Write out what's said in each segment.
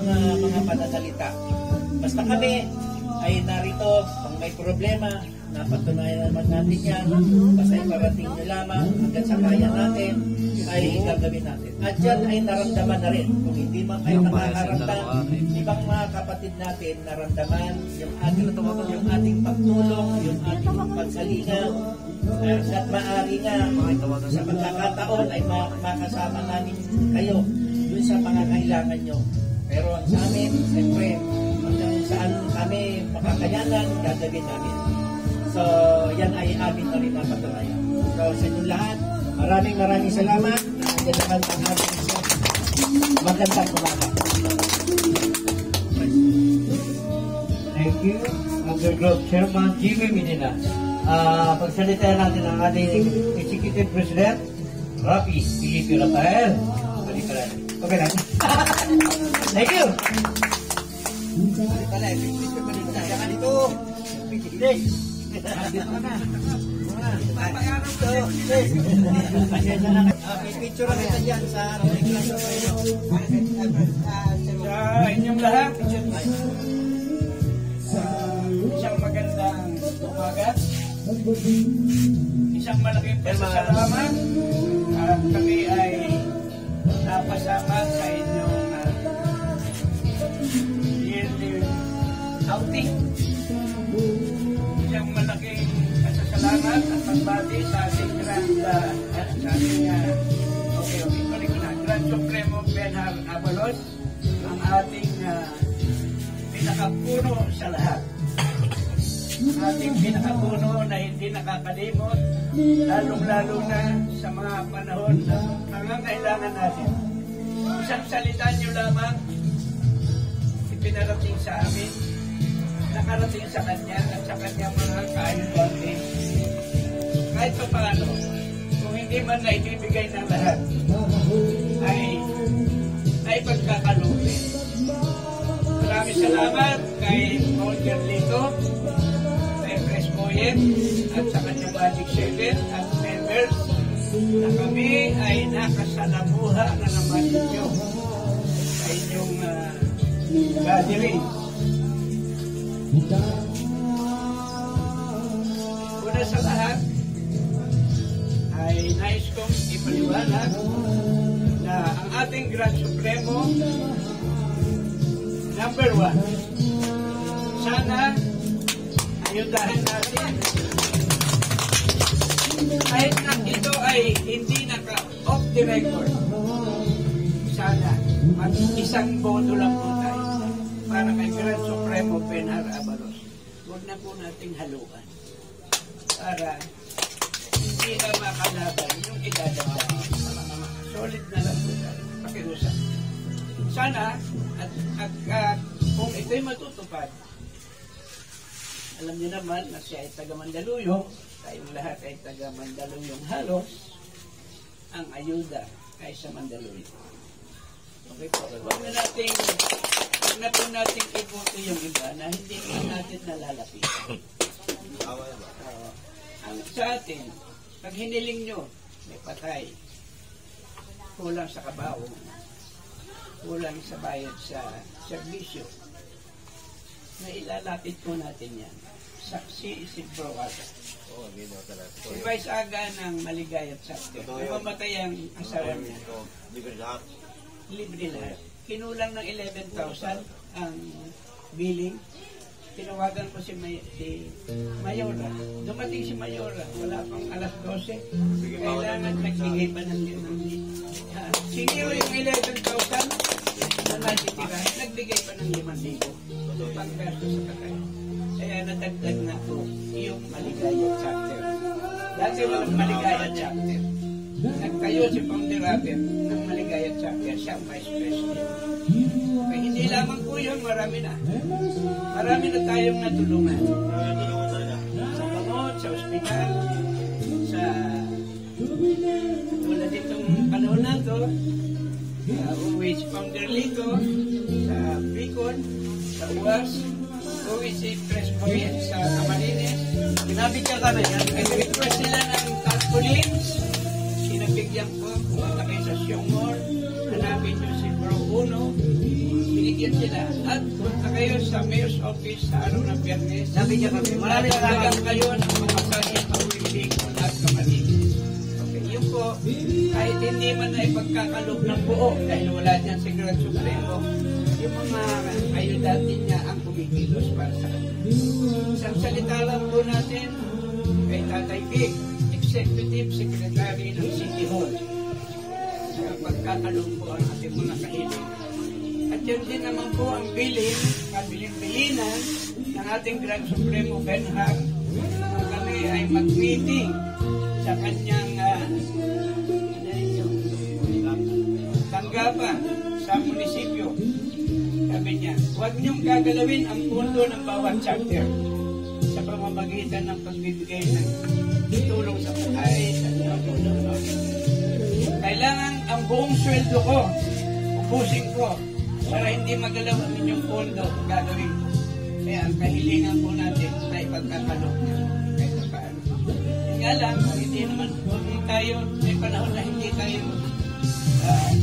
mga pananalita. Basta kami ay narito kung may problema, napatunayan naman natin yan. Basta iparating nyo lamang hanggang sa kaya natin ay gagawin natin. At yan ay naramdaman na rin. Kung hindi man kayo nakakaramdam, ibang mga kapatid natin naramdaman yung ating pagtulong, yung ating pagsalingaw. At maaari nga sa pagkakataon ay makasama namin kayo dun sa pangangailangan nyo. Pero ang sa amin, siyempre, saan kami makakayanan, gagawin namin. So, yan ay amin na rin napatunayan. So, sa inyo lahat, maraming salamat. Nandiyan naman ang ating magandang umaga. Thank you, Undergroup Chairman Jimmy Minina. Pagsalita natin ang ating Executive President, Rafi Felipe Rafael. Okay lang. Thank you. May picture kita dyan sa inyong lahat. Isang magandang umaga. Isang malaking pasasalamat. Kami ay napasama sa inyong yearly outing. Isang malaking pasasalamat at pagbati sa ating Grand Supremo Benhar Abalos, ang ating pinakapuno sa lahat. Ating pinakapuno na hindi nakakalimot, lalong-lalo na sa mga panahon na nangangailangan natin. Isang salita niyo lamang ipinarating sa amin, nakarating sa kanya at sa kanyang mga kaayuan. Kahit pa paano, kung hindi man na ibibigay ng lahat, ay pagkakalupin. Maraming salamat kay Molger Lito, kay Pres Moyen, at sa kanyang Magic 7 at members na kami ay nakasalamuha na naman ninyo sa inyong gathering. Una sa lahat, ay nais kong ipaliwanag na ang ating Grand Supremo, number 1, sana ayudahan natin kahit na ito ay hindi naka-off the record. Sana isang boto lang po tayo para kay Grand Supremo Benhar Abalos. Huwag na po nating haluan para hindi na makalaban yung idadagdag. Solid na lang po tayo. Pakiusap. Sana, at kung ito'y matutupad, alam niyo naman na siya ay taga Mandaluyong, tayong lahat ay taga Mandaluyong halos, ang ayuda ay sa Mandaluyong. Okay po. Huwag na po natin ibuti yung iba na hindi natin nalalapitan. Ang sa atin, pag hiniling nyo, may patay, kulang sa kabaw, kulang sa bayad sa serbisyo, na ilalapit po natin yan. Saksi si Bro Aga. Si Vice Aga ng Maligaya at Sakti. Kung mamatay ang asawa niya, libre lahat. Kinulang ng 11,000 ang billing. Tinawagan ko si Mayora. Dumating si Mayora. Wala pang alas 12. Kailangan nagbigay pa ng 5,000. Siniro yung 11,000 na natitira. Nagbigay pa ng 5,000. Pagkaso sa kakay. Kaya nadagdag na po yung Maligaya chapter. Dati walang Maligaya chapter. Nagtayo si Founder Rapper ng Maligaya chapter. Siya ang Vice President. Kaya hindi lamang po yun, marami na. Marami na tayong natulungan. Sa gamot, sa ospital, sa wala ditong panahon na ito, uwi si Founder Lito, sa Bicol, sa UAS, uwi si Pres Moyen sa Camarines. Pinabigyan kami yan. Kaya request nila ng tarpaulins. Sinabigyan ko, pumunta kayo sa Siongmore, hanapin nyo si Bro Uno, binigyan bibigyan sila. At punta kayo sa Mayor's Office sa araw ng Biyernes. Nabigyan kami. Maraming salamat. Kayo ng mga sarili pag-ibig at kapatid. Okay, yun po, kahit hindi man na ipagkakaloob ng buo dahil wala dyan si Grand Supremo, yung mga ayudante niya ang kumikilos para sa kanya. Isang salita lang po natin kay Tatay Vic, Executive Secretary ng City Hall. Sa pagkakaloob po ang ating mga kahiling. At yun din naman po ang kabilin-bilinan ng ating Grand Supremo Benhar na kami ay mag-meeting sa kanyang tanggapan sa munisipyo. Sabi niya, huwag niyong gagalawin ang pundo ng bawat chapter sa pamamagitan ng pagbibigay ng tulong sa buhay sa tulong. Kailangan ang buong sweldo ko, ubusin ko, para hindi magalaw ang inyong pondo gagawin ko. Kaya ang kahilingan po natin na ipagkakaloob niya. Kahit paano. Nga lang, hindi naman tayo, may panahon na hindi tayo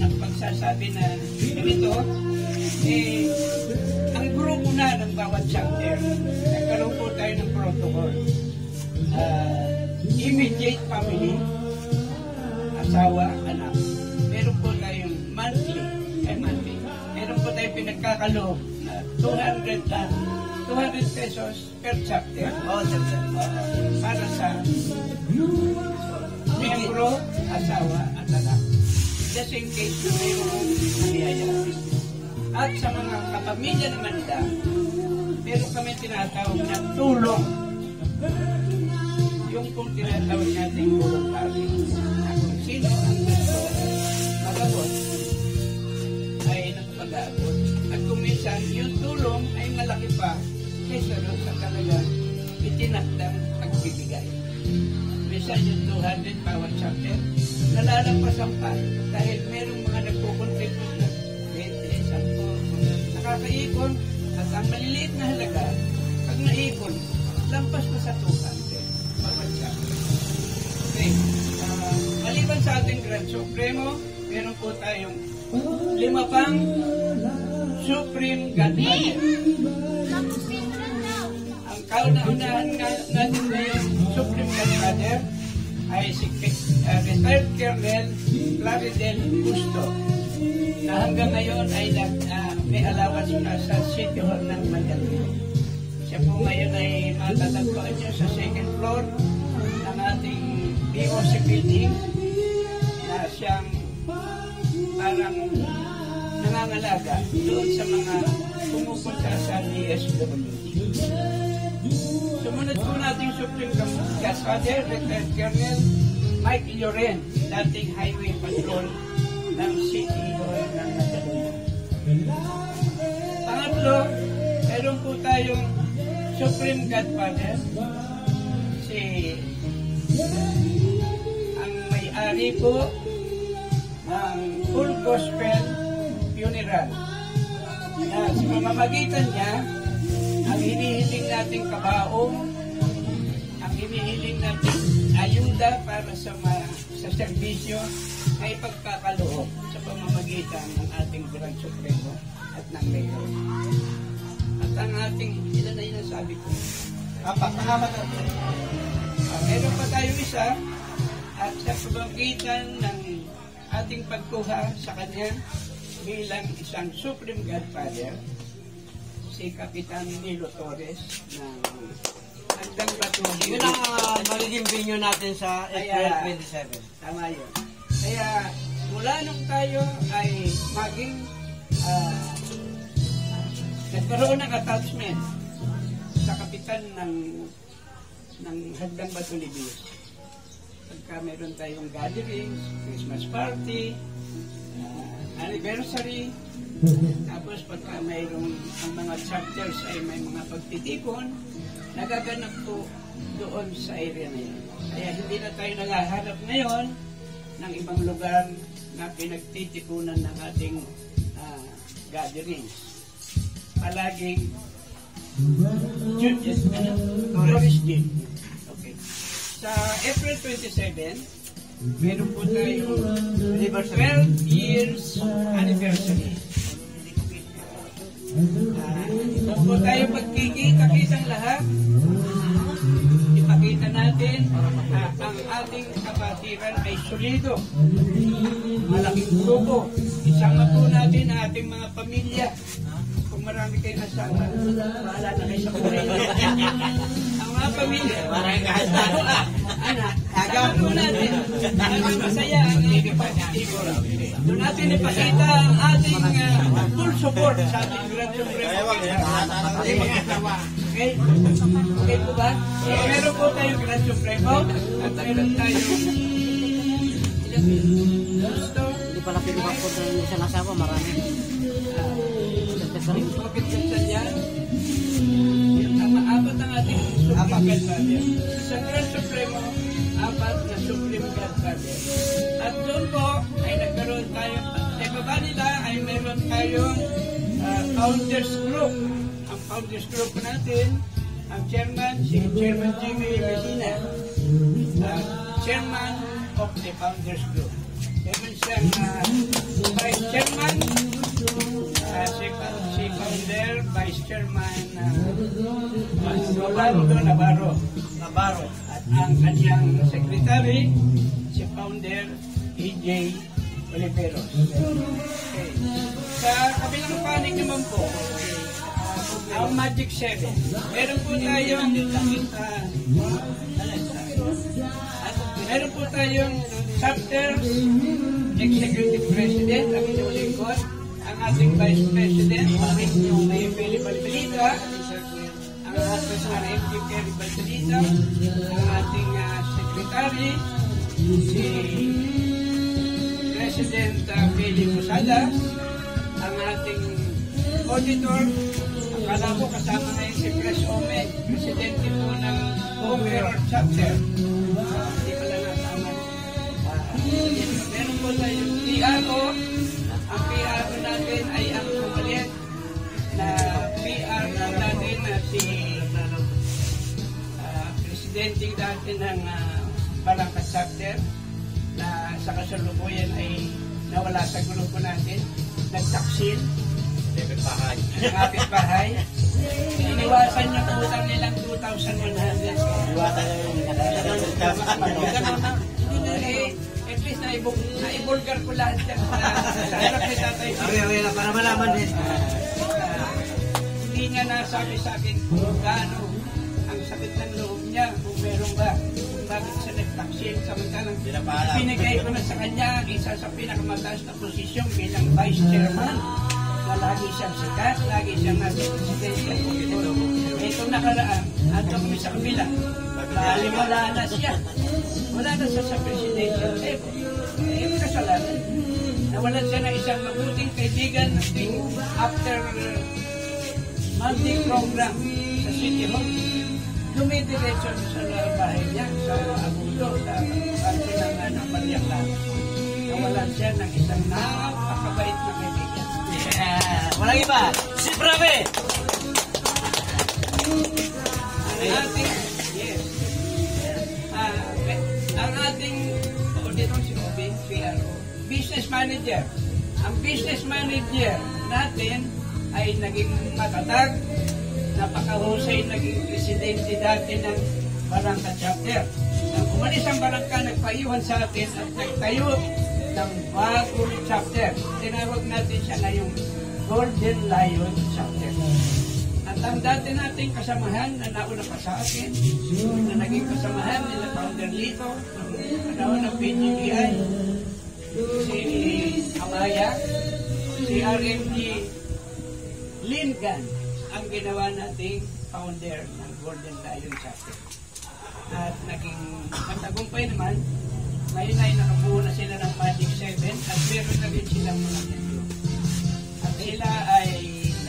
nagpagsasabi na ganito, ang grupo na ng bawat chapter, nagkaroon po tayo ng protocol. Immediate family, asawa, anak. Meron po tayong monthly. Meron po tayong pinagkakaloob na 200 pesos per chapter. Para sa membro, asawa, at anak. Just in case na mayroong nangyayari. At sa mga kapamilya ng Manila, meron kami tinatawag na tulong. Yung kung tinatawag natin voluntary. Na kung sino ang gusto mag-abot, ay nagpag-aabot. At kung minsan, yung tulong ay malaki pa kaysa doon sa talagang itinakdang pagbibigay. Minsan yung 200 bawat chapter, nalalampasan pa dahil merong mga nagpupuntribute na 20, 10, nakakaipon at ang maliliit na halaga, pag naipon, lampas na sa 200 bawat chapter. Okay, maliban sa ating Grand Supremo, meron po tayong 5 pang Supreme Godfather. Ang kauna-unahan natin ngayon, Supreme Godfather, ay si retired Colonel Claridel Busto na hanggang ngayon ay may allowance na sa City Hall ng Manila. Siya po ngayon ay matatagpuan niyo sa second floor ng ating BOC building na siyang parang nangangalaga doon sa mga pumupunta sa DSWD. Sumunod po natin Supreme Godfather, retired Colonel Mike Lloren, dating Highway Patrol ng City Hall ng Manila. Pangatlo, meron po tayong Supreme Godfather, ang may-ari po ng Full Gospel Funeral. Sa pamamagitan niya, ang hinihiling nating kabaong, ang hinihiling nating ayuda para sa serbisyo ay pagkakaloob sa pamamagitan ng ating Grand Supremo at ng Mayor. At ang ating, ilan na yun ang sabi ko? Pangapat natin. Meron pa tayo isa at sa pamamagitan ng ating pagkuha sa kanya bilang isang Supreme Godfather, si Kapitan Nilo Torres ng Hagdang Batuli. Yun ang magiging venue natin sa April 27. Tama yun. Kaya mula nung tayo ay maging nagkaroon ng attachment sa Kapitan ng Hagdang Batulibis. Pagka meron tayong gatherings, Christmas party, anniversary, tapos pagka mayroong ang mga chapters ay may mga pagtitipon, nagaganap po doon sa area na yun. Kaya hindi na tayo nanghahanap ngayon ng ibang lugar na pinagtitipunan ng ating gatherings. Palaging Torres Gym. Okay. Sa April 27, meron po tayong 12 years anniversary Doon po tayo magkikita-kitang lahat. Ipakita natin ang ating kapatiran ay solido. Malaking grupo. Isama po natin ang ating mga pamilya. Kung marami kayong asawa, bahala na kayo sa pamilya. Ang mga pamilya, anak, agam po natin. Ang masaya ang ipapakita. Doon natin ipakita ang ating full support sa ating Grand Supremo. Okay? Okay po ba? So, meron po tayong Grand Supremo at meron tayong gusto. Hindi pala pinuha po ng isang asawa, marami. Bakit ganyan yan? Apat ang ating Supreme Godfather. Sa Grand Supremo, apat na Supreme Godfather. At doon po ay nagkaroon tayo, sa baba nila ay meron tayong Founders Group. Ang Founders Group natin, ang chairman, si Chairman Jimmy Medina, chairman of the Founders Group. Meron siyang vice chairman, si founder, vice chairman Rolando Navarro. At ang kanyang secretary, si founder EJ Oliveros. Okay. Sa kabilang panig naman po, ang Magic 7. Meron po tayong chapter executive president, ang inyong lingkod, ang ating vice president, yung may Feli Balbalita, ang ating RMG Kerry Balbalita, ang ating secretary, si President Feli Musada, ang ating auditor, akala ko kasama ngayon si Pres Ome, presidente po ng Overall Chapter. Hindi pala nasama. Meron po tayong PRO. Ang PRO natin ay ang pumalit na PRO natin na si presidente dati ng Barangay Chapter na sa kasalukuyan ay nawala sa grupo natin. Nagtaksil. Ang ating bahay. Iniwasan niya utang nilang 2,100. Iwasan nyo yung At least naibulgar ko lahat yan sa harap ni Tatay. Okay, para malaman din. Hindi niya nasabi sa akin kung gaano ang sakit ng loob niya, kung meron ba, kung bakit siya nagtaksil. Samantalang pinigay ko na sa kanya isa sa pinakamataas na posisyon bilang vice chairman. Na lagi siyang sikat, lagi siyang nasa presidente. Itong nakaraan, ato kami sa kabila. Dahil wala na siya. Wala na siya sa presidente. Yung kasalanan. Nawalan siya ng isang mabuting kaibigan after monthly program sa City Hall. Dumidiretso sa bahay niya, sa Agudo, sa parte ng Panyaklan. Nawalan siya ng isang napakabait na kaibigan. Walang iba. Si Brave! Ang ating auditor si Obin, PRO, business manager. Ang business manager natin ay naging matatag, napakahusay naging presidente dati ng Barangka Chapter. Nang umalis ang Barangka, nagpaiwan sa atin at nagtayo ng bagong chapter. Tinawag natin siya ngayong Golden Lion Chapter. At ang dati nating kasamahan na nauna pa sa akin, na naging kasamahan nila Founder Lito, panahon ng PGBI, si Amaya, si RMG Lingan, ang ginawa nating founder ng Golden Lion Chapter. At naging matagumpay naman, ngayon ay nakabuo na sila ng Magic 7 at meron na rin silang mga medyo. At sila ay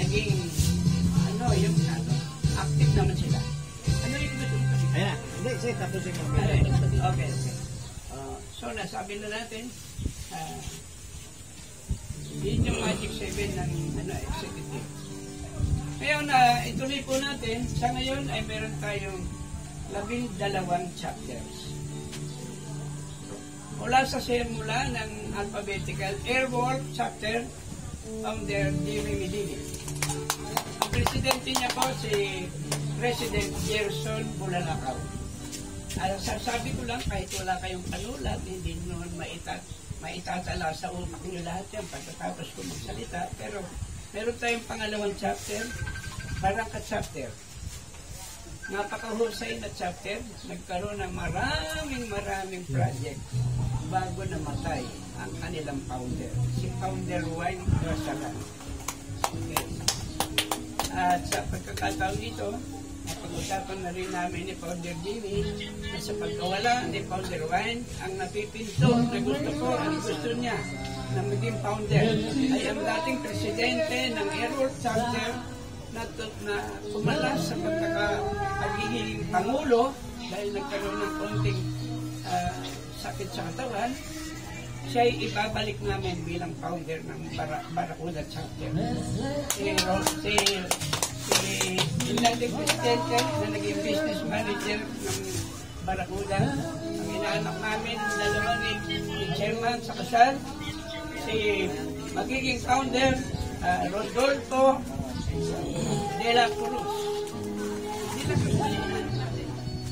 naging active naman sila. Ano yung medyo? Ayan. Hindi, sige, tapos yung Okay. So, nasabi na natin, yun yung Magic 7 ng executive. Ngayon, ituloy po natin, sa ngayon ay meron tayong 12 chapters. Mula sa simula ng alphabetical Airwolf chapter, founder Jimmy Medina. presidente niya po si President Gerson Bulalakaw. Sasabi ko lang, kahit wala kayong panulat, hindi naman maitatala sa utak niyo lahat yan pagkatapos ko magsalita. Pero meron tayong pangalawang chapter, Barangka chapter. Napakahusay na chapter, nagkaroon ng maraming project bago namatay ang kanilang founder, si Founder Wayne Rasalan. Okay. At sa pagkakataon dito, napag-usapan na rin namin ni Founder Jimmy na sa pagkawala ni Founder Wayne, ang napipinto na gusto ko, ang gusto niya na maging founder ay ang dating presidente ng Airworld Chapter na kumalas sa pagiging pangulo dahil nagkaroon ng konting sakit sa katawan, siya ay ibabalik namin bilang founder ng Barracuda Chapter. Yung dating presidente na naging business manager ng Barracuda, ang inaanak namin, dalawa ni chairman sa kasal, si magiging founder, Rodolfo de la Cruz.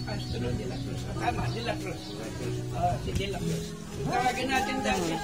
Castro de la Cruz. Tama, de la Cruz. Si de la Cruz. Tawagin natin dahil si